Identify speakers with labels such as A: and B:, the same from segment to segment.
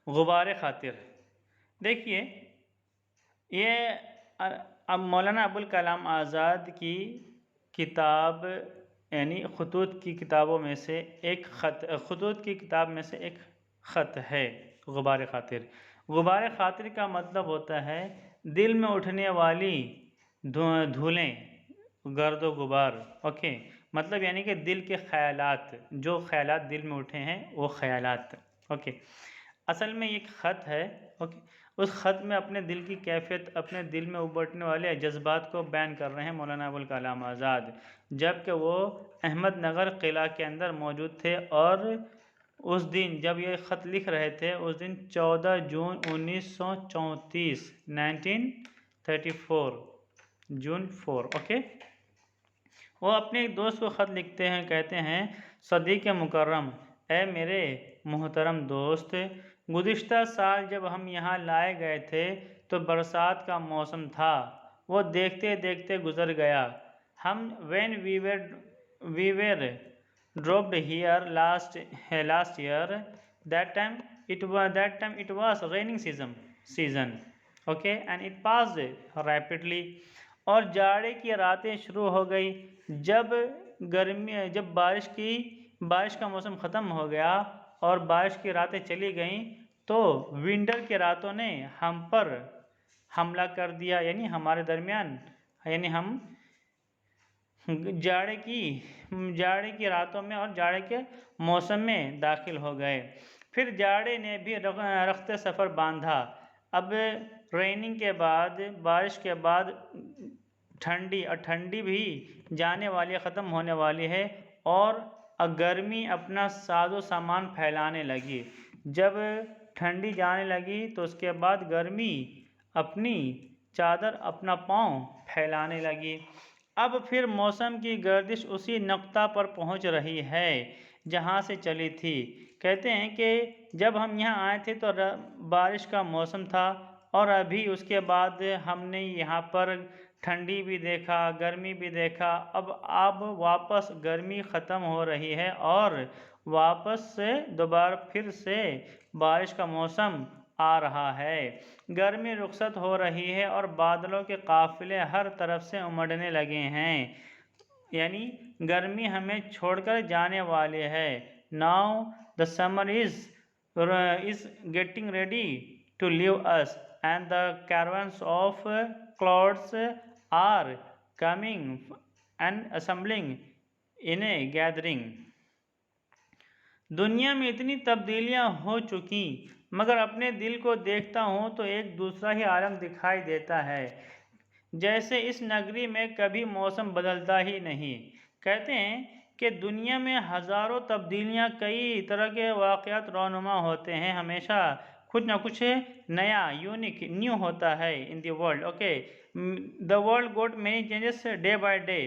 A: गुबार खातिर। देखिए ये अब मौलाना अबुल कलाम आज़ाद की किताब यानी खतूत की किताबों में से एक खतूत की किताब में से एक ख़त है गुबार खातिर। गुबार खातिर का मतलब होता है दिल में उठने वाली धूलें, गर्द गुबार। ओके, मतलब यानी कि दिल के ख़यालात, जो ख़यालात दिल में उठे हैं वो ख़यालात। ओके, असल में एक ख़त है। ओके, उस ख़त में अपने दिल की कैफियत, अपने दिल में उभरने वाले जज्बात को बयान कर रहे हैं मौलाना अबुल कलाम आज़ाद, जबकि वो अहमदनगर किला के अंदर मौजूद थे। और उस दिन जब ये ख़त लिख रहे थे, उस दिन 14 जून 1934 1934 जून 4। ओके, वो अपने एक दोस्त को ख़त लिखते हैं, कहते हैं सदीक़ मुकर्रम, ए मेरे मोहतरम दोस्त, गुज़िश्ता साल जब हम यहाँ लाए गए थे तो बरसात का मौसम था, वो देखते देखते गुज़र गया। हम when we were dropped here last year, that time it was raining season. Okay, and it passed rapidly. और जाड़े की रातें शुरू हो गई। जब बारिश का मौसम ख़त्म हो गया और बारिश की रातें चली गईं, तो विंटर की रातों ने हम पर हमला कर दिया, यानी हमारे दरमियान, यानी हम जाड़े की रातों में और जाड़े के मौसम में दाखिल हो गए। फिर जाड़े ने भी रख्ते सफ़र बांधा। अब रेनिंग के बाद, बारिश के बाद ठंडी भी जाने वाली, ख़त्म होने वाली है और गर्मी अपना साजो सामान फैलाने लगी। जब ठंडी जाने लगी तो उसके बाद गर्मी अपनी चादर, अपना पाँव फैलाने लगी। अब फिर मौसम की गर्दिश उसी नक्ता पर पहुंच रही है जहां से चली थी। कहते हैं कि जब हम यहाँ आए थे तो बारिश का मौसम था और अभी उसके बाद हमने यहाँ पर ठंडी भी देखा, गर्मी भी देखा। अब वापस गर्मी ख़त्म हो रही है और वापस से दोबारा फिर से बारिश का मौसम आ रहा है। गर्मी रुखसत हो रही है और बादलों के काफ़िले हर तरफ से उमड़ने लगे हैं, यानी गर्मी हमें छोड़कर जाने वाले है। Now the summer is getting ready to leave us and the caravans of clouds are coming and assembling in a gathering. दुनिया में इतनी तब्दीलियां हो चुकी, मगर अपने दिल को देखता हूँ तो एक दूसरा ही आलम दिखाई देता है, जैसे इस नगरी में कभी मौसम बदलता ही नहीं। कहते हैं कि दुनिया में हज़ारों तब्दीलियां, कई तरह के वाक़यात रोनुमा होते हैं, हमेशा कुछ ना कुछ नया, यूनिक, न्यू होता है in the world. Okay, the world got many changes day by day,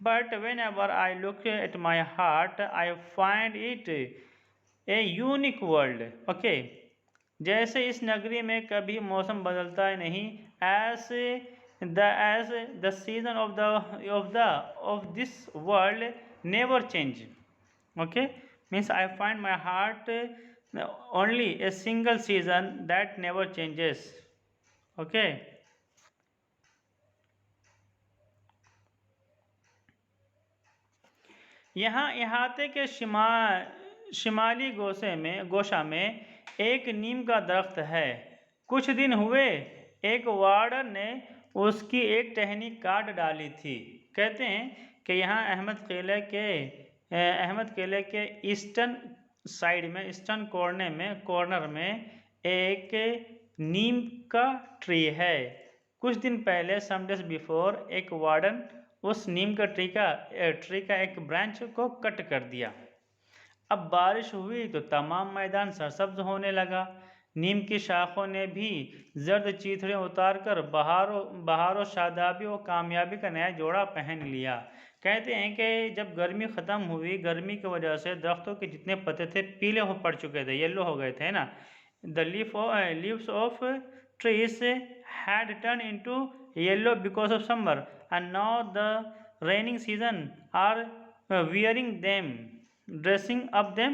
A: but whenever I look at my heart I find it a unique world. Okay, जैसे इस नगरी में कभी मौसम बदलता है नहीं, as the season of this world never change. Okay, means I find my heart only a single season that never changes. Okay, यहाँ इहाते के शिमाली गोशा में एक नीम का दरख्त है। कुछ दिन हुए एक वार्डन ने उसकी एक टहनी काट डाली थी। कहते हैं कि यहाँ अहमद किले के ईस्टर्न साइड में, ईस्टर्न कॉर्नर में एक नीम का ट्री है। कुछ दिन पहले, सम डेज बिफोर, एक वार्डन उस नीम का ट्री का एक ब्रांच को कट कर दिया। अब बारिश हुई तो तमाम मैदान सरसब्ज होने लगा। नीम की शाखों ने भी जर्द चीथड़े उतारकर बहारों शादाबी और कामयाबी का नया जोड़ा पहन लिया। कहते हैं कि जब गर्मी ख़त्म हुई, गर्मी की वजह से दरख्तों के जितने पत्ते थे पीले हो पड़ चुके थे, येलो हो गए थे ना। The leaves of trees had turn into yellow because of summer and now the raining season are wearing them, dressing up them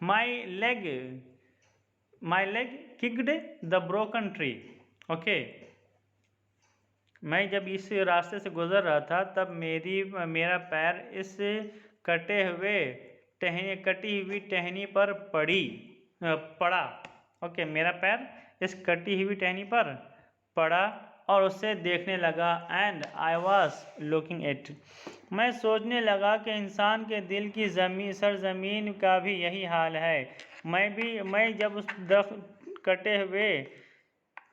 A: my leg kicked the broken tree. Okay, मैं जब इस रास्ते से गुजर रहा था तब मेरा पैर इस कटी हुई टहनी पर पड़ा। ओके, मेरा पैर इस कटी हुई टहनी पर पड़ा और उससे देखने लगा। And I was looking at, मैं सोचने लगा कि इंसान के दिल की सरजमीन का भी यही हाल है। मैं जब उस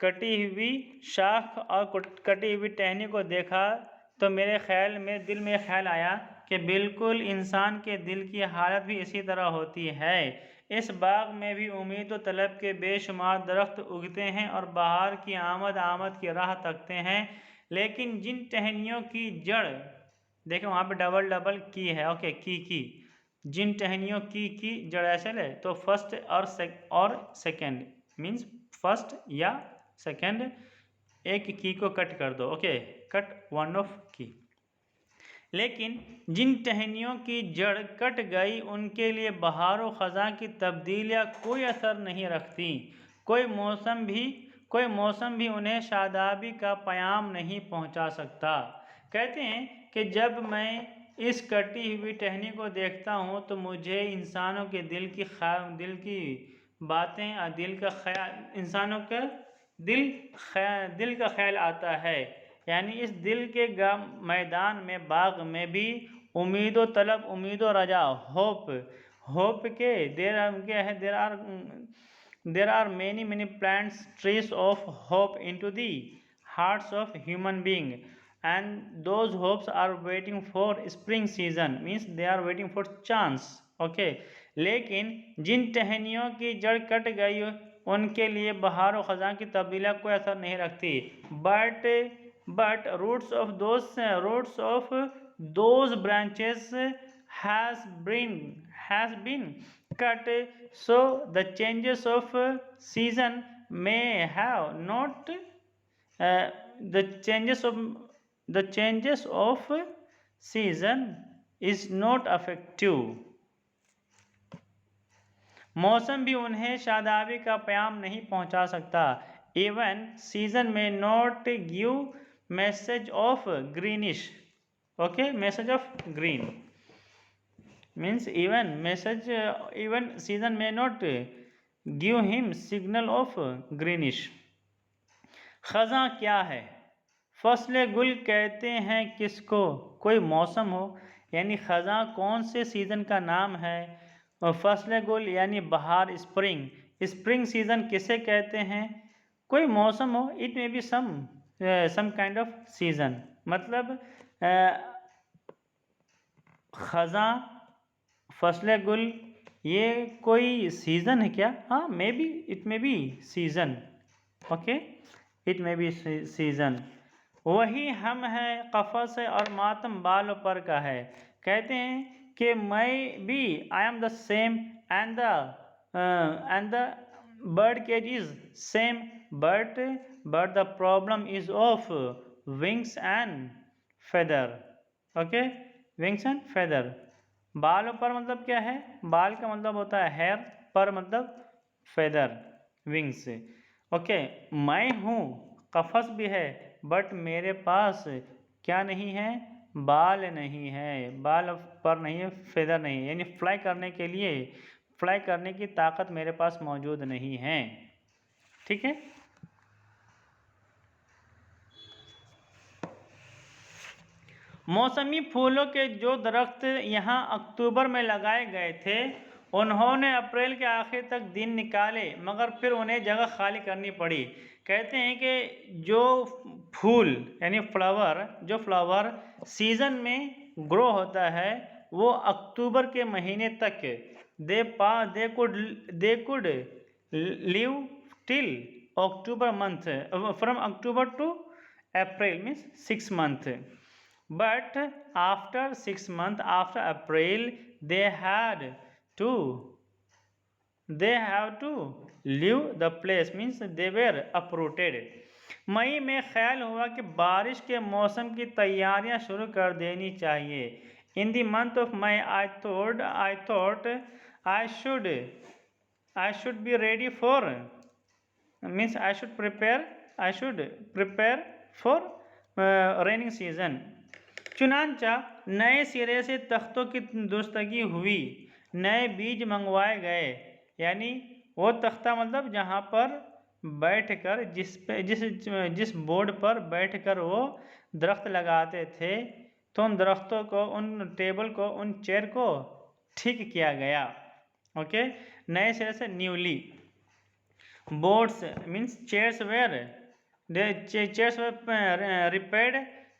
A: कटी हुई शाख और कटी हुई टहनी को देखा तो दिल में ख्याल आया कि बिल्कुल इंसान के दिल की हालत भी इसी तरह होती है। इस बाग में भी उम्मीद व तलब के बेशुमार दरख्त उगते हैं और बहार की आमद की राह तकते हैं, लेकिन जिन टहनियों की जड़, देखो वहाँ पे डबल की है। ओके, की जिन टहनियों की जड़ ऐसे ले तो फर्स्ट और सेकंड मीन्स फर्स्ट या सेकंड, एक की को कट कर दो। ओके, कट वन ऑफ की। लेकिन जिन टहनियों की जड़ कट गई उनके लिए बहार व ख़ज़ां की तब्दीलियाँ कोई असर नहीं रखती। कोई मौसम भी उन्हें शादाबी का प्याम नहीं पहुंचा सकता। कहते हैं कि जब मैं इस कटी हुई टहनी को देखता हूं तो मुझे इंसानों के दिल की बातें और इंसानों का दिल का ख्याल आता है। यानी इस दिल के मैदान में, बाग में भी उम्मीद व तलब, उम्मीद व रजा, होप के there are many plants trees of hope into the hearts of human being, and those hopes are waiting for spring season, means they are waiting for chance. Okay, लेकिन जिन टहनियों की जड़ कट गई उनके लिए बहार और ख़ज़ां की तब्दीलियाँ कोई असर नहीं रखती। But roots of those branches has been cut, so the changes of season may have not the changes of season is not effective. मौसम भी उन्हें शादाबी का प्याम नहीं पहुंचा सकता। Even season may not give message of greenish. Okay, message of green means even season may not give him signal of greenish. ख़ज़ां क्या है? फसले गुल कहते हैं किसको? कोई मौसम हो, यानी ख़ज़ां कौन से सीज़न का नाम है? और फसले गुल यानी बहार, स्प्रिंग सीज़न किसे कहते हैं? कोई मौसम हो, it may be some kind of season. मतलब ख़ज़ां, फसले गुल ये कोई सीज़न है क्या? हाँ, it may B season. Okay, it may B season. वही हम है कफ़स है और मातम बालों पर का है। कहते हैं कि मैं भी I am the same and the bird cage is same, but the problem is of wings and feather. Okay, wings and feather. बालों पर मतलब क्या है? बाल का मतलब होता है हेयर, पर मतलब फेदर, विंग्स। ओके, मैं हूँ, कफस भी है, बट मेरे पास क्या नहीं है? बाल नहीं है, बाल पर नहीं है, फेदर नहीं है, यानी फ्लाई करने की ताकत मेरे पास मौजूद नहीं है। ठीक है। मौसमी फूलों के जो दरख्त यहाँ अक्टूबर में लगाए गए थे उन्होंने अप्रैल के आखिर तक दिन निकाले, मगर फिर उन्हें जगह खाली करनी पड़ी। कहते हैं कि जो फूल यानी फ्लावर सीजन में ग्रो होता है वो अक्टूबर के महीने तक they could live till October month, from October to April means 6 months. But after 6 months, after April, they have to leave the place, means they were uprooted. मई में ख्याल हुआ कि बारिश के मौसम की तैयारियां शुरू कर देनी चाहिए। In the month of May, I thought I should be ready for, means I should prepare for raining season. चुनांचा नए सिरे से तख्तों की दुरुस्तगी हुई, नए बीज मंगवाए गए, यानी वो तख्ता मतलब जहाँ पर बैठकर जिस बोर्ड पर बैठकर वो दरख्त लगाते थे, तो उन दरख्तों को, उन टेबल को, उन चेयर को ठीक किया गया। ओके, नए सिरे से newly. Boards means chairs were repaired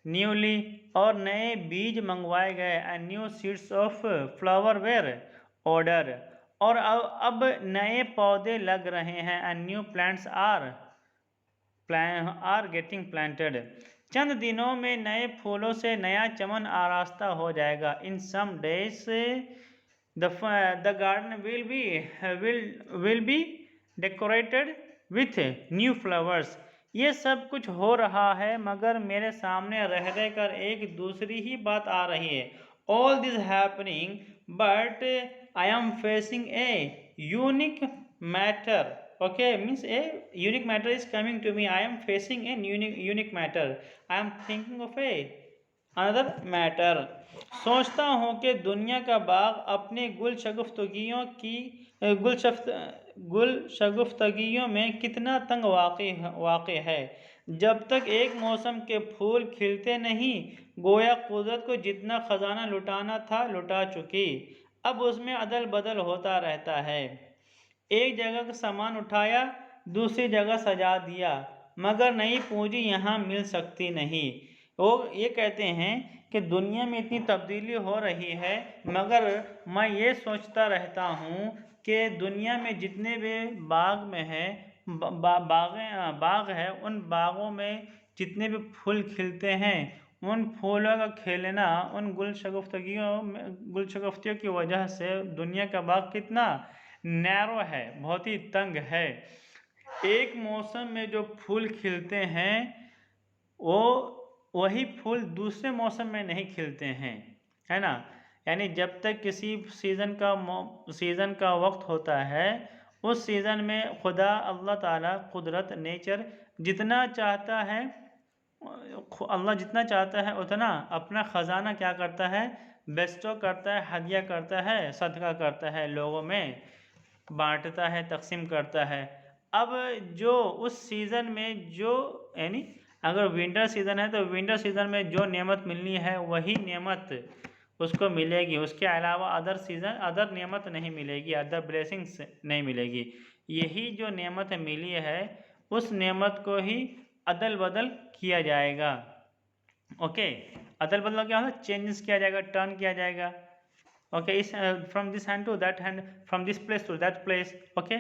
A: newly, और नए बीज मंगवाए गए, and new seeds of flower were order, और अब नए पौधे लग रहे हैं, and new plants are getting planted. चंद दिनों में नए फूलों से नया चमन आरास्ता हो जाएगा। In some days the garden will be decorated with new flowers। ये सब कुछ हो रहा है, मगर मेरे सामने रह रहकर एक दूसरी ही बात आ रही है। All this happening, but I am facing a unique matter। Okay, means a unique matter is coming to me। I am facing a unique matter। I am thinking of a another matter. सोचता हूँ कि दुनिया का बाग अपने गुल शगुफ्तगियों में कितना तंग वाक़ है। जब तक एक मौसम के फूल खिलते नहीं, गोया कुदरत को जितना ख़जाना लुटाना था लुटा चुकी। अब उसमें अदल बदल होता रहता है। एक जगह का सामान उठाया, दूसरी जगह सजा दिया, मगर नई पूंजी यहाँ मिल सकती नहीं। वो ये कहते हैं कि दुनिया में इतनी तब्दीली हो रही है, मगर मैं ये सोचता रहता हूँ कि दुनिया में जितने भी बाग में है बाग है, उन बागों में जितने भी फूल खिलते हैं, उन फूलों का खिलना, उन गुल शगुफ्तियों की वजह से दुनिया का बाग कितना नैरो है, बहुत ही तंग है। एक मौसम में जो फूल खिलते हैं, वही फूल दूसरे मौसम में नहीं खिलते हैं, है ना। यानी जब तक किसी सीज़न का वक्त होता है, उस सीज़न में खुदा अल्लाह ताला कुदरत नेचर जितना चाहता है, अल्लाह जितना चाहता है उतना अपना ख़जाना क्या करता है, बेस्टो करता है, हदिया करता है, सदका करता है, लोगों में बांटता है, तकसीम करता है। अब जो उस सीज़न में जो, यानी अगर विंटर सीज़न है तो विंटर सीज़न में जो नेमत मिलनी है वही नेमत उसको मिलेगी, उसके अलावा अदर नेमत नहीं मिलेगी, अदर ब्लेसिंग्स नहीं मिलेगी। यही जो नेमत मिली है, उस नेमत को ही अदल बदल किया जाएगा। ओके, अदल बदल क्या होगा, चेंजेस किया जाएगा, टर्न किया जाएगा। ओके, इस from this hand to that hand, from this place to that place. Okay,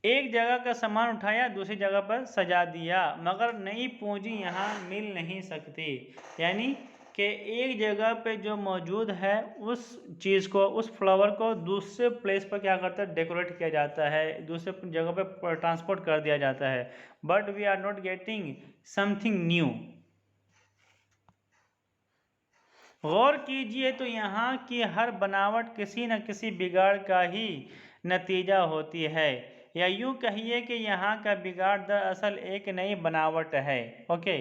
A: एक जगह का सामान उठाया, दूसरी जगह पर सजा दिया, मगर नई पूंजी यहाँ मिल नहीं सकती। यानी कि एक जगह पे जो मौजूद है, उस चीज़ को, उस फ्लावर को दूसरे प्लेस पर क्या करता है, डेकोरेट किया जाता है, दूसरे जगह पे ट्रांसपोर्ट कर दिया जाता है। But we are not getting something new. गौर कीजिए तो यहाँ की हर बनावट किसी न किसी बिगाड़ का ही नतीजा होती है, या यूँ कहिए कि यहाँ का बिगाड़ दरअसल एक नई बनावट है। ओके,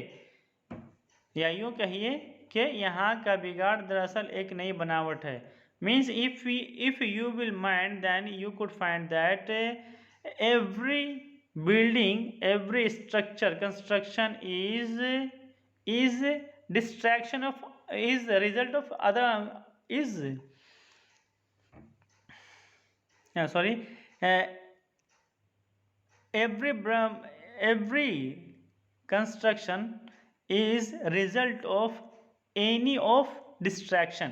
A: या यूँ कहिए कि यहाँ का बिगाड़ दरअसल एक नई बनावट है। Means if you will mind, then you could find that every building, every structure, construction is distraction of, is the result of other, is sorry every construction is result of any of distraction।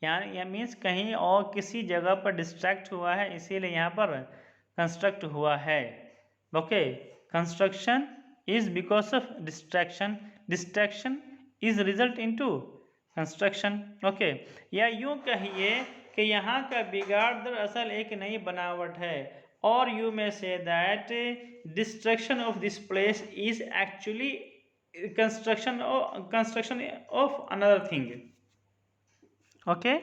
A: यानी means कहीं और किसी जगह पर distract हुआ है, इसीलिए यहाँ पर कंस्ट्रक्ट हुआ है। Okay, construction is because of distraction, distraction is result into construction. Okay, या यूँ कहिए कि यहाँ का बिगाड़ दरअसल एक नई बनावट है, और you may say that destruction of this place is actually construction of another thing। Okay,